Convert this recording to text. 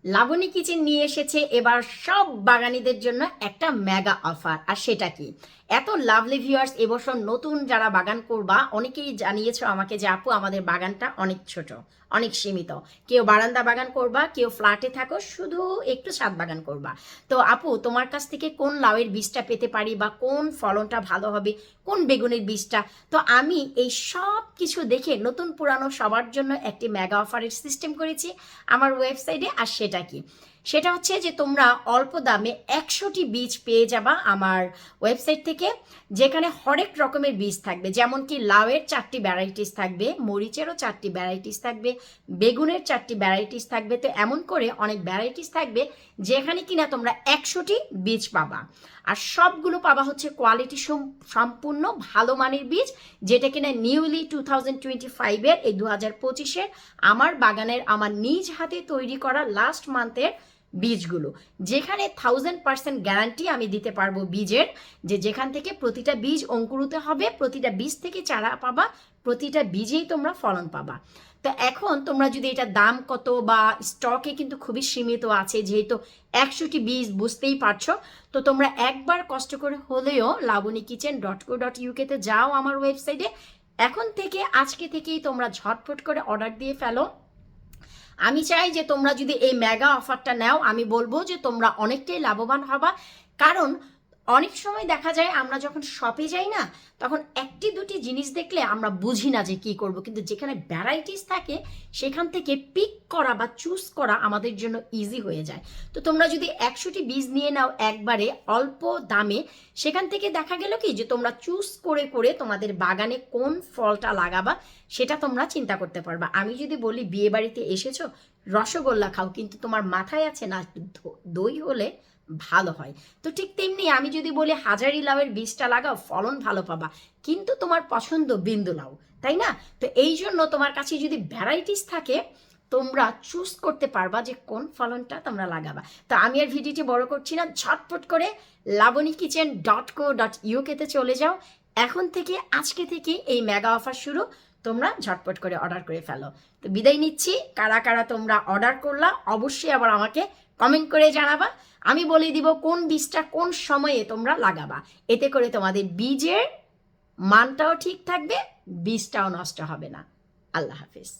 Laboni kitchen নিয়ে এসেছে এবার সব বাগানীদের জন্য একটা মেগা অফার। আর সেটা কি, এত লাভলি ভিউয়ার্স, এবছর নতুন যারা বাগান করবা অনেকেই জানিয়েছো আমাকে যে আপু আমাদের বাগানটা অনেক ছোট, অনেক সীমিত। কেউ বারান্দা বাগান করবা, কেউ ফ্ল্যাটে থাকো, শুধু একটু ছাদ বাগান করবা। তো আপু তোমার কাছ থেকে কোন লাউয়ের বীজটা পেতে পারি, বা কোন ফলনটা ভালো হবে, কোন বেগুনের বীজটা। তো আমি এই সব কিছু দেখে নতুন পুরানো সবার জন্য একটি মেগা অফারের সিস্টেম করেছি আমার ওয়েবসাইটে। আর সেটা কি, সেটা হচ্ছে যে তোমরা অল্প দামে 100টি বীজ পেয়ে যাবা আমার ওয়েবসাইট থেকে, যেখানে হরেক রকমের বীজ থাকবে। যেমন কি লাউয়ের 4টি ভ্যারাইটিস থাকবে, মরিচেরও 4টি ভ্যারাইটিস থাকবে, বেগুনের 4টি ভ্যারাইটিস থাকবে। তো এমন করে অনেক ভ্যারাইটিস থাকবে যেখানে কিনা তোমরা 100টি বীজ পাবা। আর সবগুলো পাবা হচ্ছে কোয়ালিটি সম্পূর্ণ ভালো মানের বীজ, যেটা কিনা নিউলি 2025-এর এই 2025-এর আমার বাগানের আমার নিজ হাতে তৈরি করা লাস্ট মান্থের বীজগুলো, যেখানে 1000% গ্যারান্টি আমি দিতে পারবো বীজের, যে যেখান থেকে প্রতিটা বীজ অঙ্কুরিত হবে, প্রতিটা বীজ থেকে চারা পাবা, প্রতিটা বীজেই তোমরা ফলন পাবা। তো এখন তোমরা যদি এটা দাম কত বা স্টকে কিন্তু খুবই সীমিত আছে, যেহেতু 100টি বীজ, বুঝতেই পারছো। তো তোমরা একবার কষ্ট করে হলেও lavanikichen.co.uk-তে যাও আমার ওয়েবসাইটে, এখন থেকে আজকে থেকেই তোমরা ঝটফট করে অর্ডার দিয়ে ফেলো। আমি চাই যে তোমরা যদি এই মেগা অফারটা নাও, আমি বলবো যে তোমরা অনেকটাই লাভবান হবা। কারণ অনেক সময় দেখা যায় আমরা যখন শপে যাই না, তখন একটি দুটি জিনিস দেখলে আমরা বুঝি না যে কি করব, কিন্তু যেখানে ভ্যারাইটিস থাকে সেখান থেকে পিক করা বা চুজ করা আমাদের জন্য ইজি হয়ে যায়। তো তোমরা যদি 100টি বীজ নিয়ে নাও একবারে অল্প দামে, সেখান থেকে দেখা গেল কি যে তোমরা চুজ করে করে তোমাদের বাগানে কোন ফলটা লাগাবা সেটা তোমরা চিন্তা করতে পারবা। আমি যদি বলি বিয়ে বাড়িতে এসেছো, রসগোল্লা খাও, কিন্তু তোমার মাথায় আছে না দই হলে ভালো হয়। তো ঠিক তেমনি আমি যদি বলি হাজারি লাউয়ের বীজটা লাগাও, ফলন ভালো পাবা, কিন্তু তোমার পছন্দ বিন্দু লাউ, তাই না? তো এই জন্য তোমার কাছে যদি ভ্যারাইটিস থাকে, তোমরা চুজ করতে পারবা যে কোন ফলনটা তোমরা লাগাবা। তো আমি আর ভিডিওটি বড় করছি না, ঝটপট করে lavanikichen.co.uk-তে চলে যাও। এখন থেকে, আজকে থেকে এই মেগা অফার শুরু, তোমরা ঝটপট করে অর্ডার করে ফেলো। তো বিদায় নিচ্ছি। কারা কারা তোমরা অর্ডার করলা অবশ্যই আবার আমাকে কমেন্ট করে জানাবা। আমি বলে দিব কোন বীজটা কোন সময়ে তোমরা লাগাবা, এতে করে তোমাদের বীজের মানটাও ঠিক থাকবে, বীজটাও নষ্ট হবে না। আল্লাহ হাফিজ।